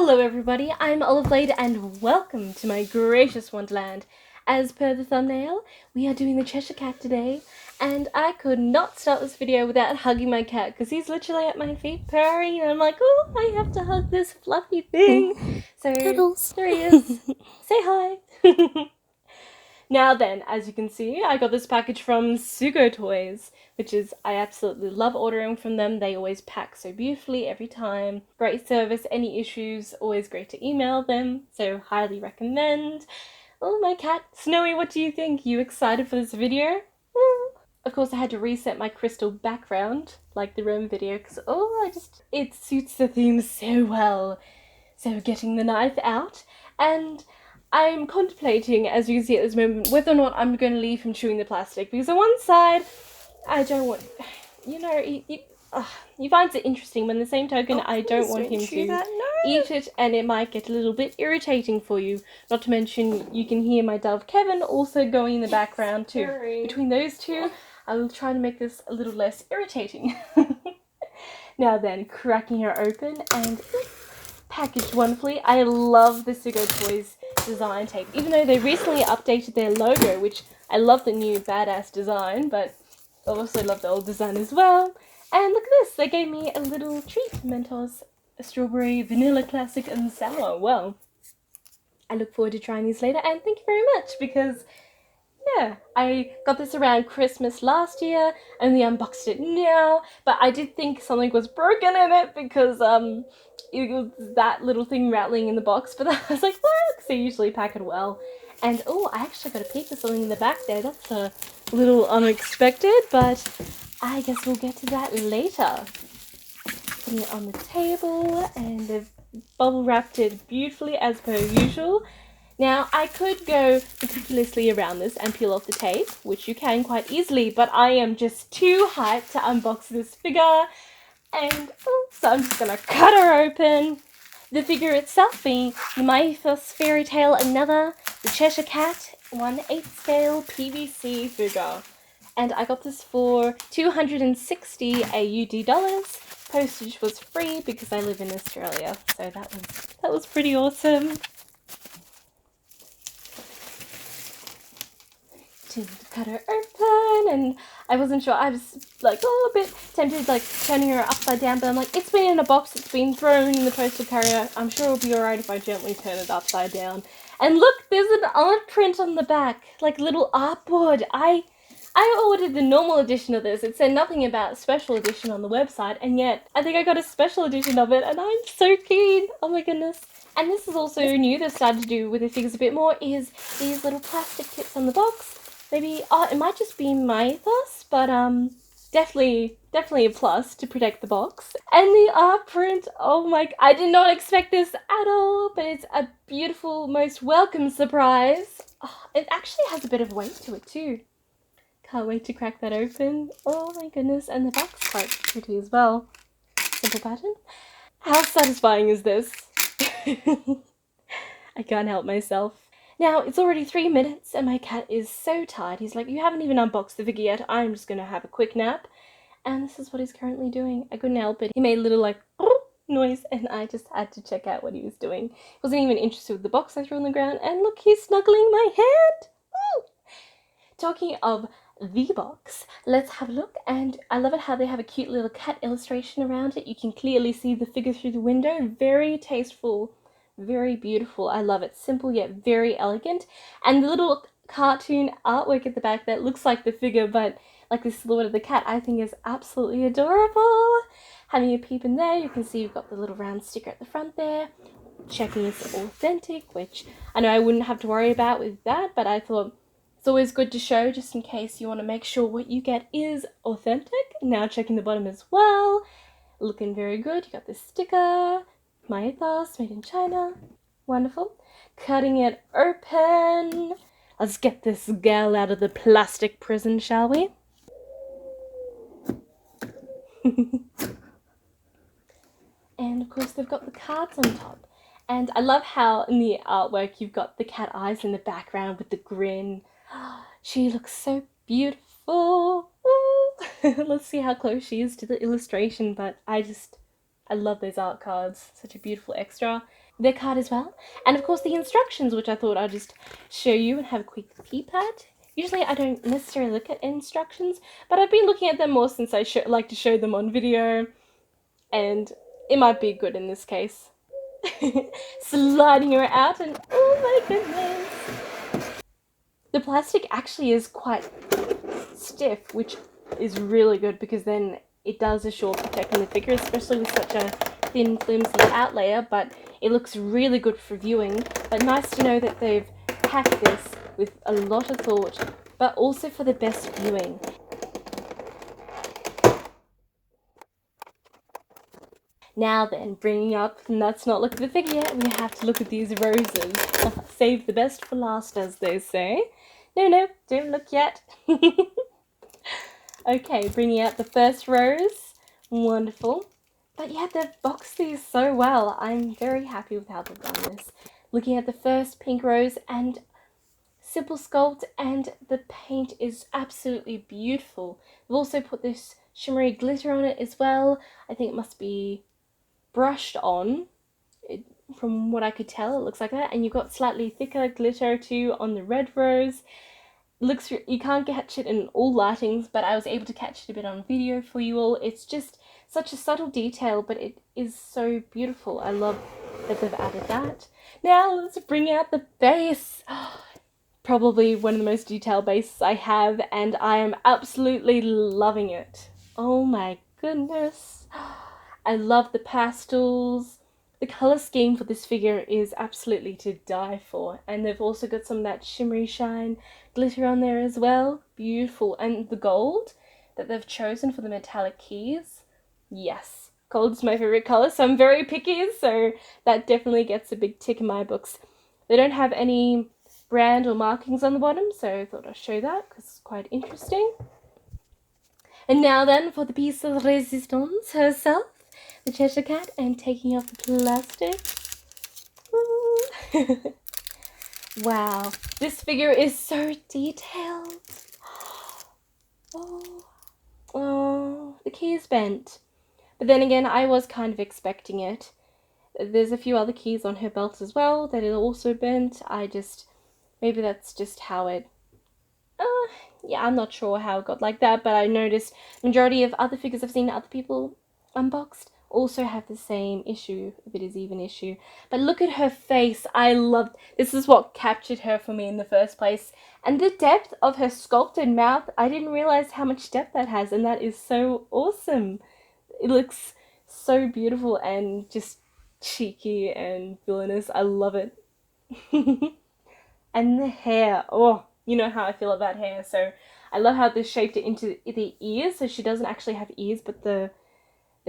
Hello everybody, I'm Oliveblade and welcome to my gracious Wonderland. As per the thumbnail, we are doing the Cheshire Cat today, and I could not start this video without hugging my cat because he's literally at my feet purring and I'm like, oh, I have to hug this fluffy thing. So Cuddles. there he is. Say hi. Now then, as you can see, I got this package from Sugo Toys, which is, I absolutely love ordering from them. They always pack so beautifully every time. Great service, any issues, always great to email them, so highly recommend. Oh, my cat. Snowy, what do you think? You excited for this video? Of course, I had to reset my crystal background, like the Rome video, because, it suits the theme so well. So getting the knife out, and I'm contemplating, as you can see at this moment, whether or not I'm going to leave him chewing the plastic, because on one side, I don't want, he finds it interesting, but in the same token, I don't want him to eat it, and it might get a little bit irritating for you. Not to mention, you can hear my dove Kevin also going in the background too. Between those two, I will try to make this a little less irritating. Now then, cracking her open and packaged wonderfully. I love the Sugo Toys design tape, even though they recently updated their logo, which I love the new badass design, but I also love the old design as well. And look at this, they gave me a little treat, Mentos, a strawberry, vanilla classic, and sour. Well, I look forward to trying these later, and thank you very much, because yeah, I got this around Christmas last year, only unboxed it now, but I did think something was broken in it because it was that little thing rattling in the box, but I was like, well, because they usually pack it well. And oh, I actually got a peek at something in the back there. That's a little unexpected, but I guess we'll get to that later. Putting it on the table, and they've bubble wrapped it beautifully as per usual. Now, I could go meticulously around this and peel off the tape, which you can quite easily, but I am just too hyped to unbox this figure, and so I'm just going to cut her open. The figure itself being the Myethos FairyTale Another, the Cheshire Cat, 1/8 scale PVC figure. And I got this for 260 AUD dollars. Postage was free because I live in Australia, so that was pretty awesome. To cut her open, and I wasn't sure. I was like, a bit tempted, like turning her upside down, but I'm like, it's been in a box, it's been thrown in the postal carrier. I'm sure it'll be alright if I gently turn it upside down. And look, there's an art print on the back, like a little artboard. I ordered the normal edition of this. It said nothing about special edition on the website, and yet I think I got a special edition of it, and I'm so keen. Oh my goodness. And this is also new, they've started to do with the figures a bit more, is these little plastic tips on the box. Maybe, it might just be Myethos, but definitely a plus to protect the box. And the art print, oh my, I did not expect this at all, but it's a beautiful, most welcome surprise. Oh, it actually has a bit of weight to it too. Can't wait to crack that open. Oh my goodness, and the back's quite pretty as well. Simple pattern. How satisfying is this? I can't help myself. Now, it's already 3 minutes and my cat is so tired. He's like, you haven't even unboxed the figure yet. I'm just going to have a quick nap. And this is what he's currently doing. I couldn't help it. He made a little like noise and I just had to check out what he was doing. He wasn't even interested with the box I threw on the ground. And look, he's snuggling my hand. Woo! Talking of the box, let's have a look. And I love it how they have a cute little cat illustration around it. You can clearly see the figure through the window. Very tasteful. Very beautiful. I love it. Simple yet very elegant. And the little cartoon artwork at the back that looks like the figure but like the silhouette of the cat, I think is absolutely adorable. Having a peep in there, you can see you've got the little round sticker at the front there. Checking it's authentic, which I know I wouldn't have to worry about with that, but I thought it's always good to show just in case you want to make sure what you get is authentic. Now checking the bottom as well. Looking very good. You got the sticker. Myethos, made in China. Wonderful. Cutting it open. Let's get this gal out of the plastic prison, shall we? And of course they've got the cards on top. And I love how in the artwork you've got the cat eyes in the background with the grin. She looks so beautiful. Let's see how close she is to the illustration, but I just I love those art cards. Such a beautiful extra. Their card as well. And of course the instructions, which I thought I'd just show you and have a quick peep at. Usually I don't necessarily look at instructions, but I've been looking at them more since I like to show them on video. And it might be good in this case. Sliding her out and oh my goodness. The plastic actually is quite stiff, which is really good because then it does assure protecting the figure, especially with such a thin, flimsy out layer, but it looks really good for viewing. But nice to know that they've packed this with a lot of thought, but also for the best viewing. Now then, bringing up, and let's not look at the figure yet, we have to look at these roses. Save the best for last, as they say. No, don't look yet. Okay, bringing out the first rose. Wonderful. But yeah, they've boxed these so well. I'm very happy with how they've done this. Looking at the first pink rose and simple sculpt, and the paint is absolutely beautiful. They've also put this shimmery glitter on it as well. I think it must be brushed on. From what I could tell, it looks like that. And you've got slightly thicker glitter too on the red rose. Looks, you can't catch it in all lightings, but I was able to catch it a bit on video for you all. It's just such a subtle detail, but it is so beautiful. I love that they've added that. Now let's bring out the base. Probably one of the most detailed bases I have, and I am absolutely loving it. Oh my goodness. I love the pastels. The colour scheme for this figure is absolutely to die for. And they've also got some of that shimmery shine glitter on there as well. Beautiful. And the gold that they've chosen for the metallic keys. Yes, gold is my favourite colour, so I'm very picky, so that definitely gets a big tick in my books. They don't have any brand or markings on the bottom, so I thought I'd show that because it's quite interesting. And now then for the piece of resistance herself, the Cheshire Cat, and taking off the plastic. Wow, this figure is so detailed. Oh, the key is bent. But then again, I was kind of expecting it. There's a few other keys on her belt as well that are also bent. Maybe that's just how it... yeah, I'm not sure how it got like that, but I noticed the majority of other figures I've seen other people unboxed also have the same issue, if it is even issue. But look at her face. I loved... This is what captured her for me in the first place. And the depth of her sculpted mouth, I didn't realize how much depth that has, and that is so awesome. It looks so beautiful and just cheeky and villainous. I love it. And the hair. Oh, you know how I feel about hair. So I love how they shaped it into the ears. So she doesn't actually have ears, but the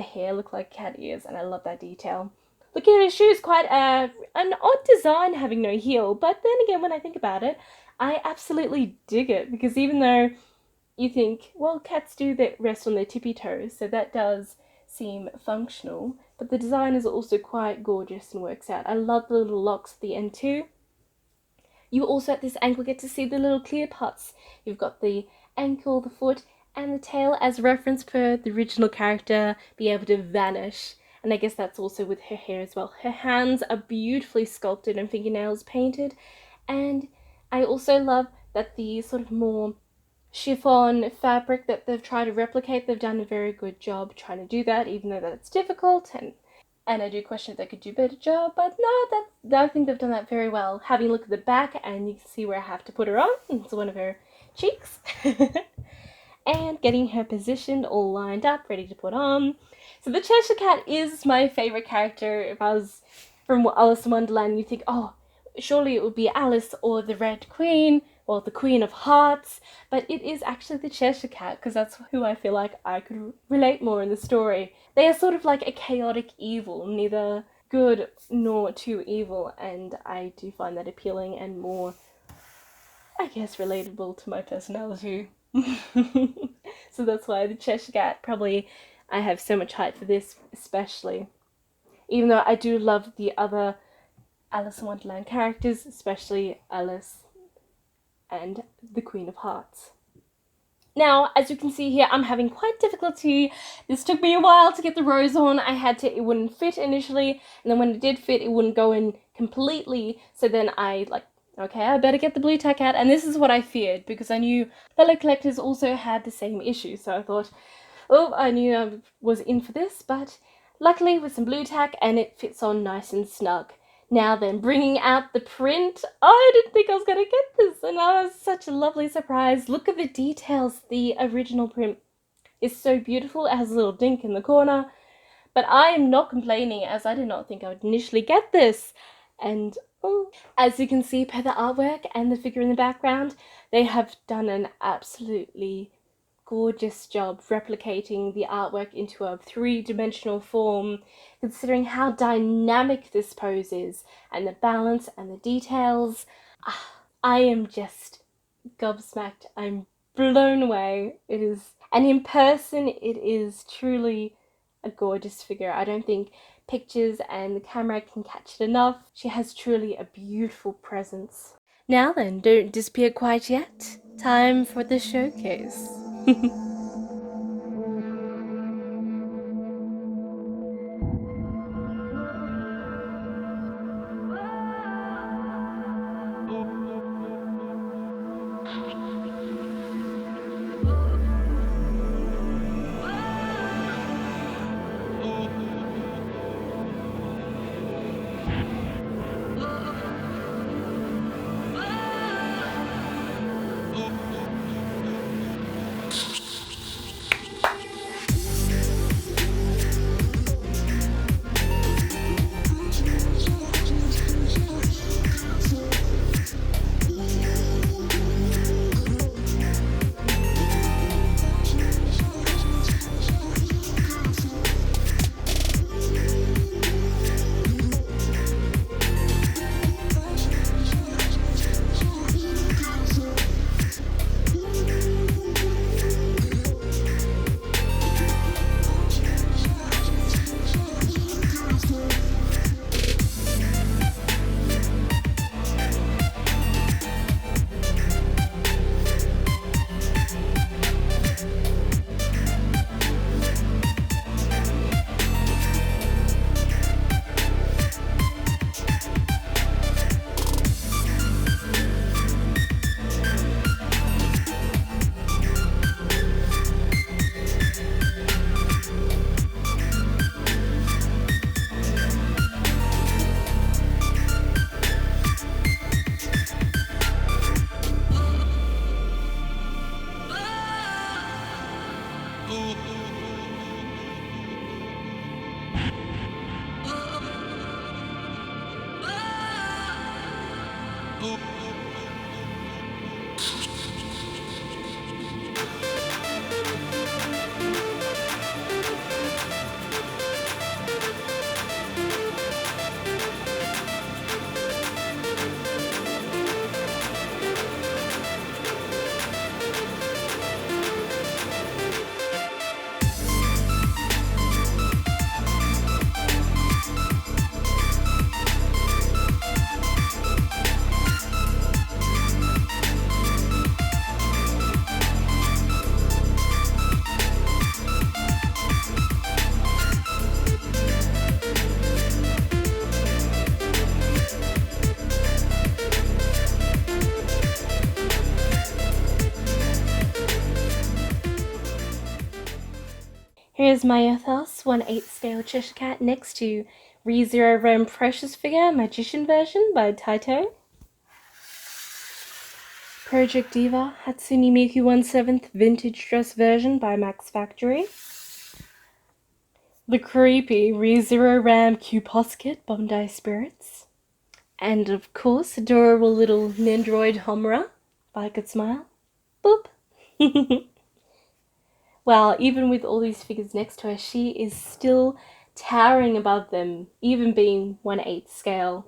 hair look like cat ears. And I love that detail. Looking at her shoes, quite an odd design having no heel. But then again, when I think about it, I absolutely dig it. Because even though you think, well, cats do rest on their tippy toes. So that does seem functional. But the design is also quite gorgeous and works out. I love the little locks at the end too. You also at this angle get to see the little clear parts. You've got the ankle, the foot, and the tail as reference per the original character be able to vanish. And I guess that's also with her hair as well. Her hands are beautifully sculpted and fingernails painted. And I also love that the sort of more chiffon fabric that they've tried to replicate, they've done a very good job trying to do that, even though that's difficult. And I do question if they could do a better job, but no, I think they've done that very well. Having a look at the back, and you can see where I have to put her on. It's one of her cheeks. And getting her positioned, all lined up, ready to put on. So the Cheshire Cat is my favourite character. If I was from Alice in Wonderland, you think, oh, surely it would be Alice or the Red Queen, or the Queen of Hearts, but it is actually the Cheshire Cat, because that's who I feel like I could relate more in the story. They are sort of like a chaotic evil, neither good nor too evil, and I do find that appealing and more, I guess, relatable to my personality. So that's why the Cheshire Cat, probably, I have so much hype for this, especially. Even though I do love the other Alice in Wonderland characters, especially Alice and the Queen of Hearts. Now, as you can see here, I'm having quite difficulty. This took me a while to get the rose on. It wouldn't fit initially, and then when it did fit, it wouldn't go in completely. So then okay, I better get the blue tack out, and this is what I feared, because I knew fellow collectors also had the same issue, so I thought, oh, I knew I was in for this, but luckily with some blue tack, and it fits on nice and snug. Now then, bringing out the print. Oh, I didn't think I was going to get this, and that was such a lovely surprise. Look at the details. The original print is so beautiful. It has a little dink in the corner, but I am not complaining, as I did not think I would initially get this. And as you can see per the artwork and the figure in the background, they have done an absolutely gorgeous job replicating the artwork into a three-dimensional form, considering how dynamic this pose is, and the balance and the details. I am just gobsmacked. I'm blown away. It is, and in person it is truly a gorgeous figure. I don't think pictures and the camera can catch it enough. She has truly a beautiful presence. Now then, don't disappear quite yet. Time for the showcase. Here's Myethos, 1/8 scale Cheshire Cat, next to ReZero Rem Precious Figure, Magician version by Taito. Project Diva, Hatsune Miku 1/7 Vintage Dress version by Max Factory. The creepy ReZero Ram Q-Posket, Bondi Spirits. And of course, adorable little Nendroid Homura by Good Smile. Boop! Well, even with all these figures next to her, she is still towering above them, even being 1/8 scale.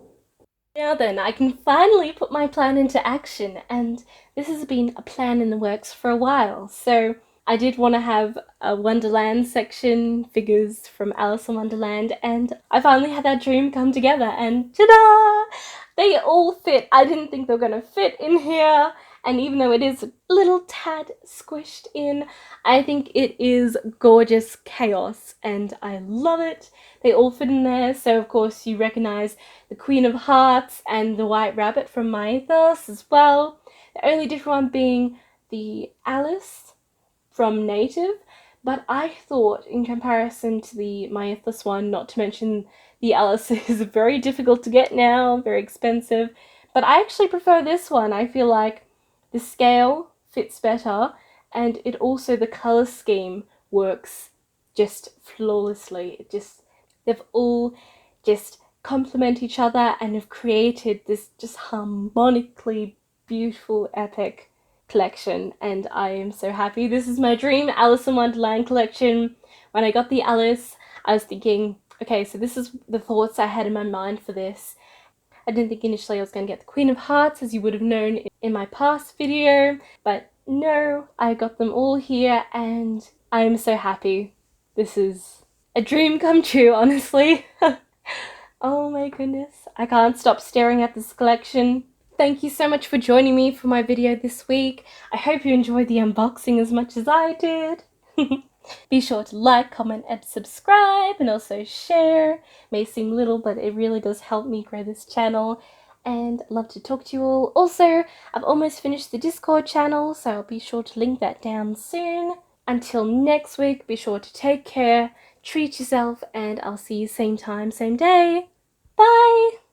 Now then, I can finally put my plan into action, and this has been a plan in the works for a while. So I did want to have a Wonderland section, figures from Alice in Wonderland, and I finally had that dream come together, and ta-da! They all fit. I didn't think they were going to fit in here, And even though it is a little tad squished in, I think it is gorgeous chaos and I love it. They all fit in there, so of course you recognize the Queen of Hearts and the White Rabbit from Myethos as well. The only different one being the Alice from Native, but I thought in comparison to the Myethos one, not to mention the Alice is very difficult to get now, very expensive, but I actually prefer this one. I feel like the scale fits better and it also, the colour scheme works just flawlessly. They've all just complement each other and have created this just harmonically beautiful epic collection, and I am so happy. This is my dream Alice in Wonderland collection. When I got the Alice, I was thinking, okay, so this is the thoughts I had in my mind for this. I didn't think initially I was going to get the Queen of Hearts, as you would have known in my past video, but no, I got them all here and I am so happy. This is a dream come true, honestly. Oh my goodness, I can't stop staring at this collection. Thank you so much for joining me for my video this week. I hope you enjoyed the unboxing as much as I did. Be sure to like, comment and subscribe, and also share. It may seem little, but it really does help me grow this channel, and I'd love to talk to you all. Also, I've almost finished the Discord channel, so I'll be sure to link that down soon. Until next week, be sure to take care, treat yourself, and I'll see you same time, same day. Bye!